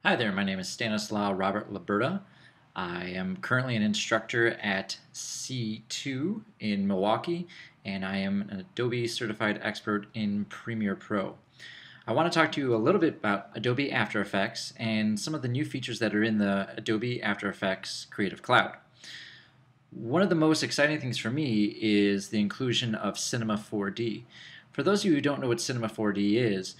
Hi there, my name is Stanislaw Robert Luberda. I am currently an instructor at C2 in Milwaukee, and I am an Adobe certified expert in Premiere Pro. I want to talk to you a little bit about Adobe After Effects and some of the new features that are in the Adobe After Effects Creative Cloud. One of the most exciting things for me is the inclusion of Cinema 4D. For those of you who don't know what Cinema 4D is,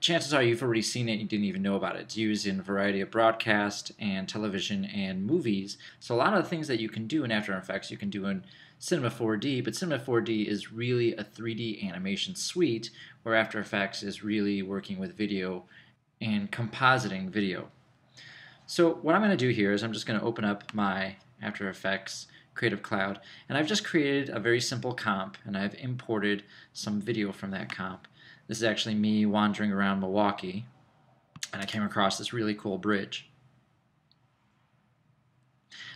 chances are you've already seen it, you didn't even know about it. It's used in a variety of broadcast and television and movies. So a lot of the things that you can do in After Effects you can do in Cinema 4D, but Cinema 4D is really a 3D animation suite where After Effects is really working with video and compositing video. So what I'm going to do here is I'm just going to open up my After Effects Creative Cloud, and I've just created a very simple comp, and I've imported some video from that comp. This is actually me wandering around Milwaukee, and I came across this really cool bridge.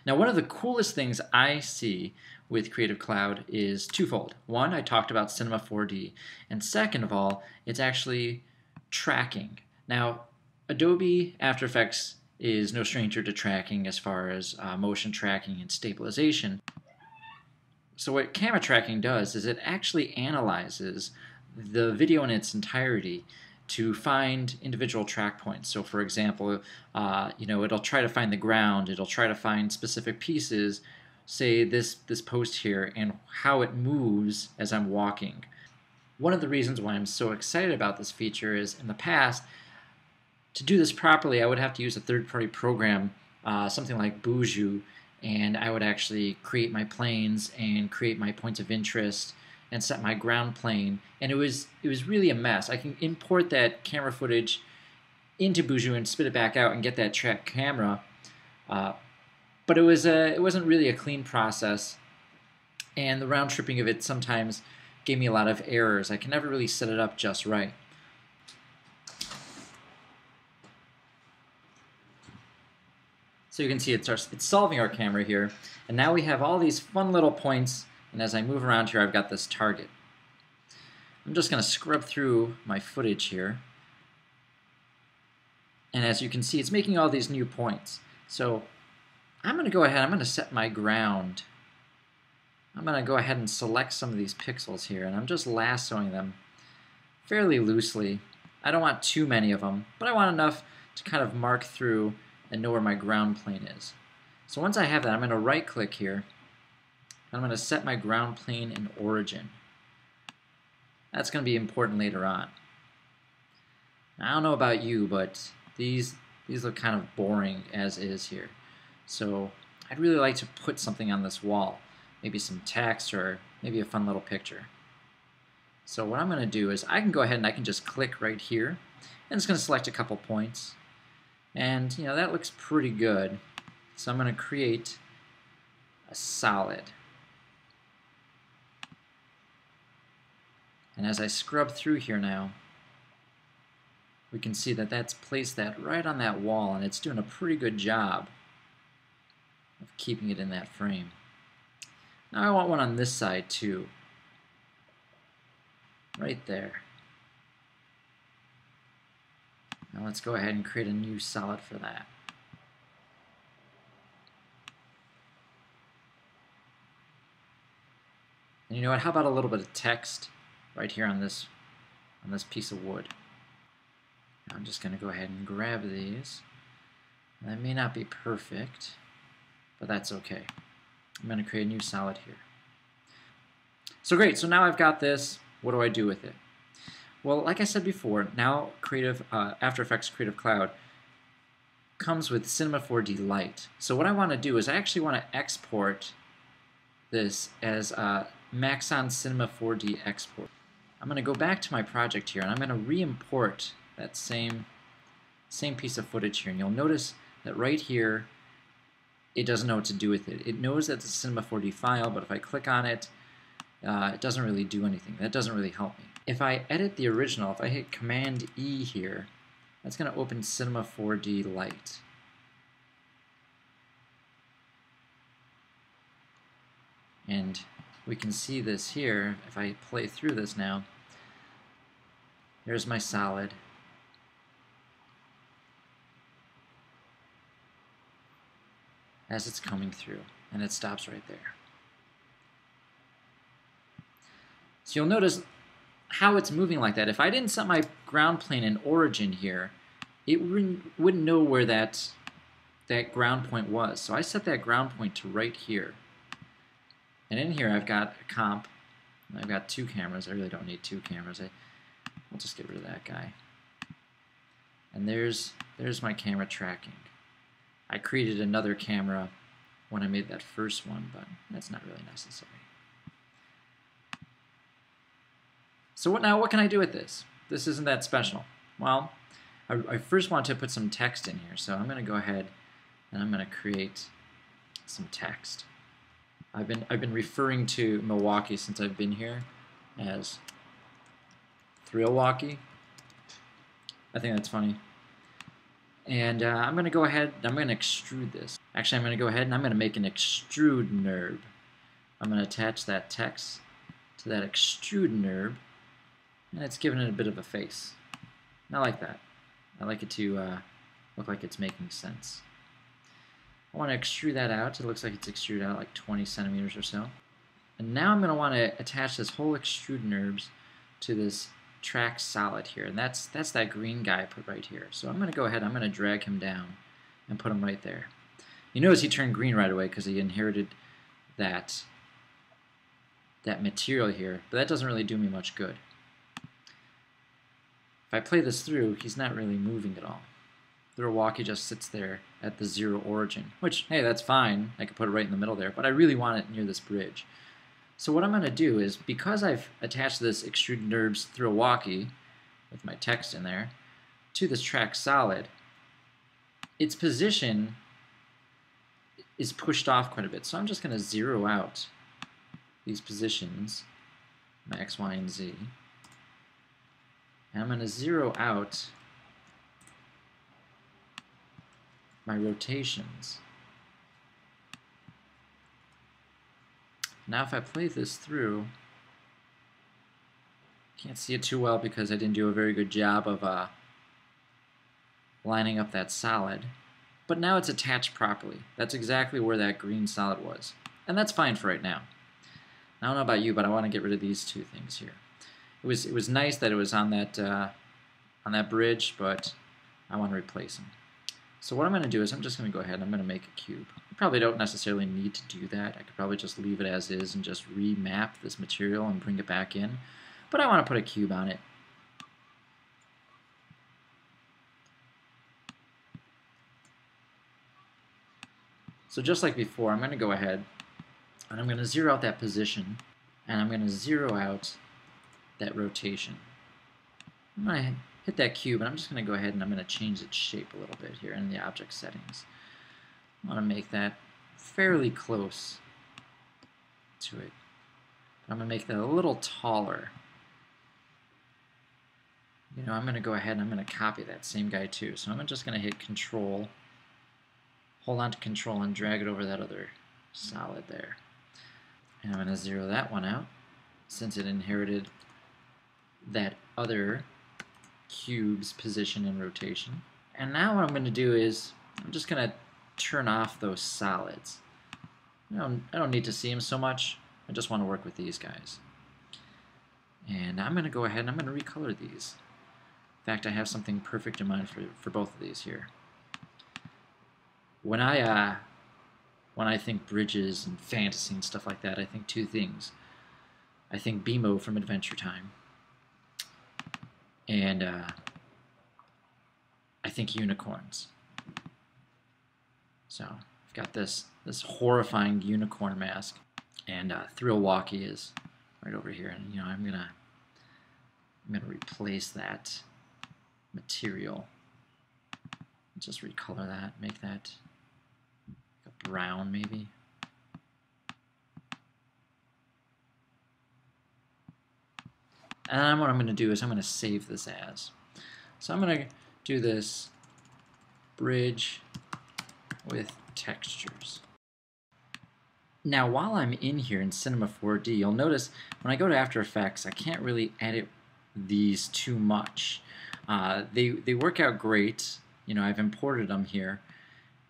Now, one of the coolest things I see with Creative Cloud is twofold. One, I talked about Cinema 4D, and second of all, it's actually tracking. Now, Adobe After Effects is no stranger to tracking as far as motion tracking and stabilization. So what camera tracking does is it actually analyzes the video in its entirety to find individual track points. So for example, it'll try to find the ground, it'll try to find specific pieces, say this post here, and how it moves as I'm walking. One of the reasons why I'm so excited about this feature is in the past, to do this properly, I would have to use a third-party program, something like Buju, and I would actually create my planes and create my points of interest and set my ground plane, and it was really a mess. I can import that camera footage into Buju and spit it back out and get that track camera, but it wasn't really a clean process, and the round tripping of it sometimes gave me a lot of errors. I can never really set it up just right. So you can see it's solving our camera here, and now we have all these fun little points, and as I move around here I've got this target. I'm just going to scrub through my footage here, and as you can see it's making all these new points. So I'm going to go ahead, I'm going to set my ground. I'm going to go ahead and select some of these pixels here, and I'm just lassoing them fairly loosely. I don't want too many of them, but I want enough to kind of mark through and know where my ground plane is. So once I have that, I'm going to right click here. I'm going to set my ground plane in origin. That's going to be important later on. Now, I don't know about you, but these look kind of boring as is here. So I'd really like to put something on this wall. Maybe some text or maybe a fun little picture. So what I'm going to do is I can go ahead and I can just click right here, and it's going to select a couple points. And that looks pretty good. So I'm going to create a solid. And as I scrub through here now, we can see that that's placed that right on that wall, and it's doing a pretty good job of keeping it in that frame. Now I want one on this side too. Right there. Now let's go ahead and create a new solid for that. And you know what, how about a little bit of text right here on this piece of wood. Now I'm just going to go ahead and grab these. That may not be perfect, but that's okay. I'm going to create a new solid here. So great, so now I've got this. What do I do with it? Well, like I said before, now After Effects Creative Cloud comes with Cinema 4D Lite. So what I want to do is I actually want to export this as Maxon Cinema 4D export. I'm going to go back to my project here, and I'm going to re-import that same piece of footage here. And you'll notice that right here, it doesn't know what to do with it. It knows that it's a Cinema 4D file, but if I click on it, it doesn't really do anything. That doesn't really help me. If I edit the original, if I hit Command E here, that's going to open Cinema 4D Lite. And we can see this here. If I play through this now, here's my solid. as it's coming through, and it stops right there. So you'll notice how it's moving like that. If I didn't set my ground plane in origin here, it wouldn't know where that ground point was. So I set that ground point to right here. And in here I've got a comp. I've got 2 cameras. I really don't need 2 cameras. I'll just get rid of that guy. And there's my camera tracking. I created another camera when I made that first one, but that's not really necessary. So what can I do with this? This isn't that special. Well, I first want to put some text in here, so I'm going to go ahead and I'm going to create some text. I've been referring to Milwaukee since I've been here as Thrillwalkie. I think that's funny. And I'm going to go ahead, I'm going to extrude this. Actually, I'm going to go ahead and I'm going to make an extrude NURB. I'm going to attach that text to that extrude NURB, and it's giving it a bit of a face. I like that. I like it to look like it's making sense. I want to extrude that out. It looks like it's extruded out like 20 centimeters or so. And now I'm going to want to attach this whole extrude NURBS to this track solid here, and that's that green guy I put right here. So I'm going to go ahead, I'm going to drag him down and put him right there. You notice he turned green right away because he inherited that material here, but that doesn't really do me much good. If I play this through, he's not really moving at all. The Milwaukee just sits there at the 0 origin, which, hey, that's fine. I could put it right in the middle there, but I really want it near this bridge. So what I'm going to do is, because I've attached this extrude NURBS Thrillwalkie with my text in there to this track solid, its position is pushed off quite a bit. So I'm just going to zero out these positions, my X, Y, and Z. And I'm going to zero out my rotations. Now if I play this through, can't see it too well because I didn't do a very good job of lining up that solid, but now it's attached properly. That's exactly where that green solid was, and that's fine for right now. I don't know about you, but I want to get rid of these 2 things here. It was nice that it was on that bridge, but I want to replace them. So what I'm going to do is I'm just going to go ahead and I'm going to make a cube. You probably don't necessarily need to do that. I could probably just leave it as is and just remap this material and bring it back in. But I want to put a cube on it. So just like before, I'm going to go ahead and I'm going to zero out that position, and I'm going to zero out that rotation. I'm going to hit that cube, and I'm just going to go ahead and I'm going to change its shape a little bit here in the object settings. I want to make that fairly close to it. I'm going to make that a little taller. You know, I'm going to go ahead and I'm going to copy that same guy too. So I'm just going to hit Control, hold on to Control, and drag it over that other solid there. And I'm going to zero that one out since it inherited that other cube's position and rotation. And now what I'm going to do is I'm just going to turn off those solids. I don't need to see them so much. I just want to work with these guys. And I'm going to go ahead and I'm going to recolor these. In fact, I have something perfect in mind for both of these here. When I think bridges and fantasy and stuff like that, I think 2 things. I think BMO from Adventure Time, and I think unicorns. So I've got this horrifying unicorn mask, and Thrillwalkie is right over here, and you know I'm gonna replace that material. Just recolor that, make that a brown maybe. And what I'm going to do is I'm going to save this as. So I'm going to do this bridge with textures. Now while I'm in here in Cinema 4D, you'll notice when I go to After Effects, I can't really edit these too much. They work out great. You know, I've imported them here,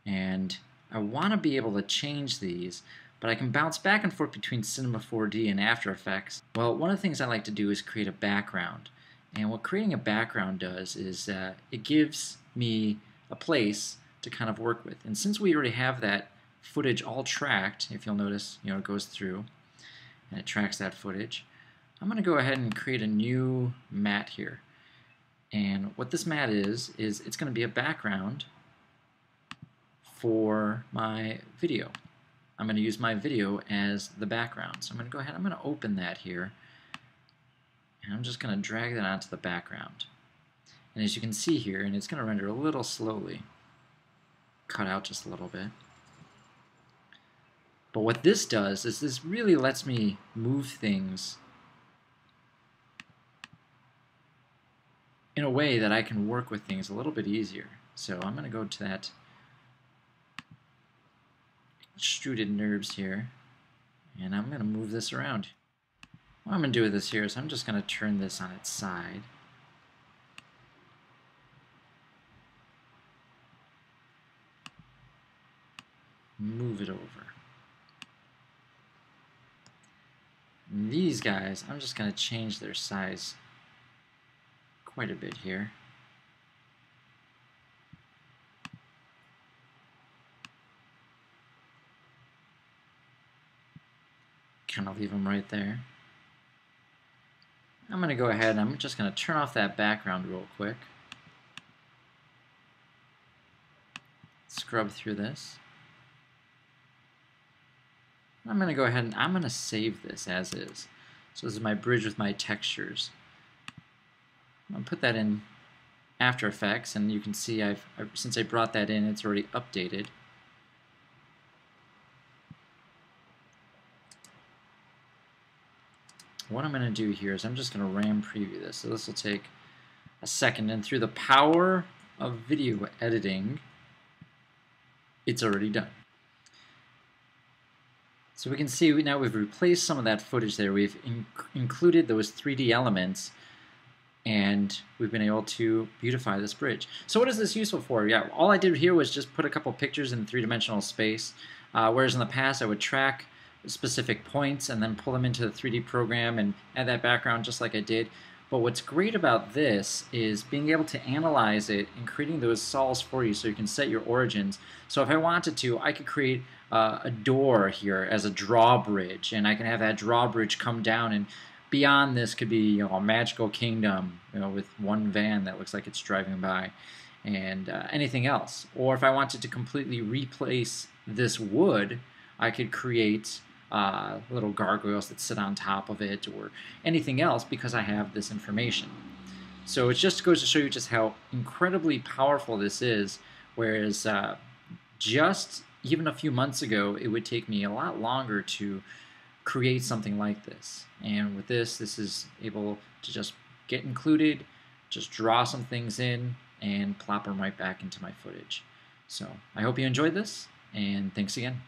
and I want to be able to change these, but I can bounce back and forth between Cinema 4D and After Effects. Well, one of the things I like to do is create a background. And what creating a background does is it gives me a place to kind of work with. And since we already have that footage all tracked, if you'll notice, it goes through and it tracks that footage, I'm going to go ahead and create a new mat here. And what this mat is it's going to be a background for my video. I'm going to use my video as the background. So I'm going to go ahead, I'm going to open that here, and I'm just going to drag that onto the background. And as you can see here, and it's going to render a little slowly, cut out just a little bit. But what this does is this really lets me move things in a way that I can work with things a little bit easier. So I'm going to go to that extruded NURBS here, and I'm going to move this around. What I'm going to do with this here is I'm just going to turn this on its side. Move it over. And these guys, I'm just going to change their size quite a bit here. Kind of leave them right there. I'm going to go ahead and I'm just going to turn off that background real quick. Scrub through this. I'm going to go ahead and I'm going to save this as is. So this is my bridge with my textures. I'm going to put that in After Effects, and you can see since I brought that in, it's already updated. What I'm going to do here is I'm just going to RAM preview this. So this will take a second, and through the power of video editing, it's already done. So we can see now we've replaced some of that footage there. We've included those 3D elements, and we've been able to beautify this bridge. So what is this useful for? Yeah, all I did here was just put a couple pictures in three-dimensional space, whereas in the past I would track specific points and then pull them into the 3D program and add that background just like I did. But what's great about this is being able to analyze it and creating those sols for you so you can set your origins. So if I wanted to, I could create a door here as a drawbridge, and I can have that drawbridge come down, and beyond this could be a magical kingdom, with one van that looks like it's driving by, and anything else. Or if I wanted to completely replace this wood, I could create little gargoyles that sit on top of it, or anything else, because I have this information. So it just goes to show you just how incredibly powerful this is, whereas just even a few months ago it would take me a lot longer to create something like this. And with this is able to just get included, just draw some things in, and plop them right back into my footage. So I hope you enjoyed this, and thanks again.